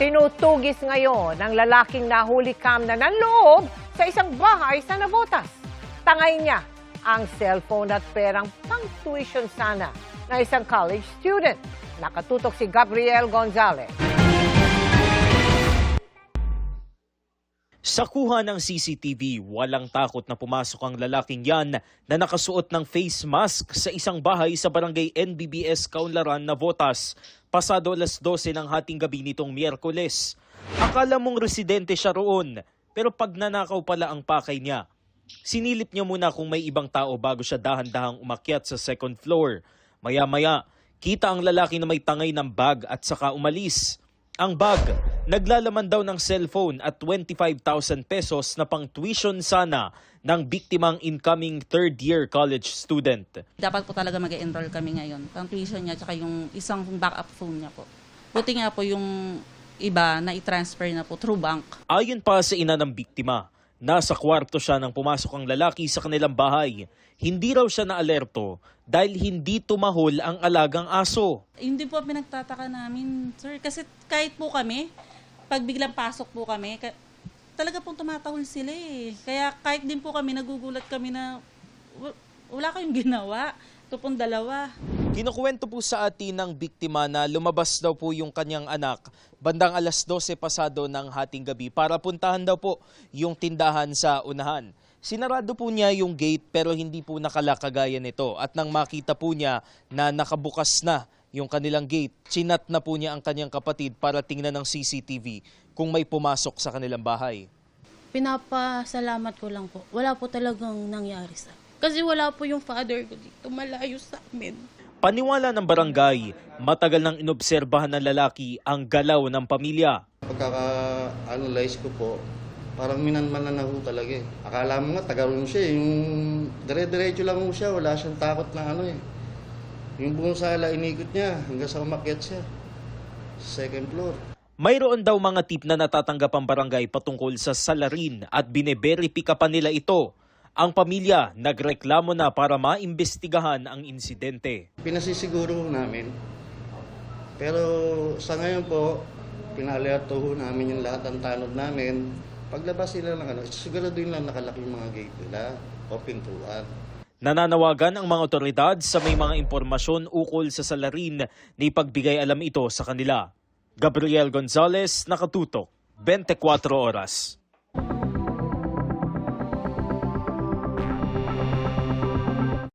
Tinutugis ngayon ng lalaking nahuli cam na nanloob sa isang bahay sa Navotas. Tangay niya ang cellphone at perang pang-tuition sana na isang college student. Nakatutok si Gabriel Gonzalez. Sa kuha ng CCTV, walang takot na pumasok ang lalaking yan na nakasuot ng face mask sa isang bahay sa barangay NBBS Kaunlaran, Navotas, pasado alas 12 ng hating gabi nitong Miyerkules. Akala mong residente siya roon, pero pag nanakaw pala ang pakay niya. Sinilip niya muna kung may ibang tao bago siya dahan-dahang umakyat sa second floor. Maya-maya, kita ang lalaki na may tangay ng bag at saka umalis. Ang bag, naglalaman daw ng cellphone at 25,000 pesos na pang tuition sana ng biktimang incoming third-year college student. Dapat po talaga mag-enroll kami ngayon. Pang tuition niya at yung isang backup phone niya po. Buti nga po yung iba na i-transfer na po through bank. Ayon pa sa ina ng biktima, nasa kwarto siya nang pumasok ang lalaki sa kanilang bahay. Hindi raw siya na-alerto dahil hindi tumahol ang alagang aso. Hindi po pinagtataka namin, sir. Kasi kahit po kami, pag biglang pasok po kami, talaga pong tumatahol sila eh. Kaya kahit din po kami, nagugulat kami na wala kayong ginawa. Ito pong dalawa. Kinukuwento po sa atin ng biktima na lumabas daw po yung kanyang anak bandang alas 12 pasado ng hating gabi para puntahan daw po yung tindahan sa unahan. Sinarado po niya yung gate pero hindi po nakalakagaya nito at nang makita po niya na nakabukas na yung kanilang gate, chinat na po niya ang kanyang kapatid para tingnan ng CCTV kung may pumasok sa kanilang bahay. Pinapasalamat ko lang po. Wala po talagang nangyari sa akin. Kasi wala po yung father ko dito, malayo sa amin. Paniwala ng barangay, matagal nang inobserbahan ng lalaki ang galaw ng pamilya. Pagkaka-analyze ko po, parang minanman na ho talaga eh. Akala mo nga, taga-room siya eh. Yung dire-diretso lang ho siya, wala siyang takot na ano eh. Yung buong sala, inikot niya hanggang sa umakyat siya. Second floor. Mayroon daw mga tip na natatanggap ang barangay patungkol sa salarin at bineberipika pa nila ito. Ang pamilya nagreklamo na para maimbestigahan ang insidente. Pinasisiguro ho namin. Pero sa ngayon po, pinalerto ho namin yung lahat ng tanod namin. Paglabas sila ng siguraduhin lang nakalaki yung mga gate nila o pintuan. Nananawagan ang mga otoridad sa may mga impormasyon ukol sa salarin na ipagbigay alam ito sa kanila. Gabriel Gonzalez, Nakatutok, 24 Oras.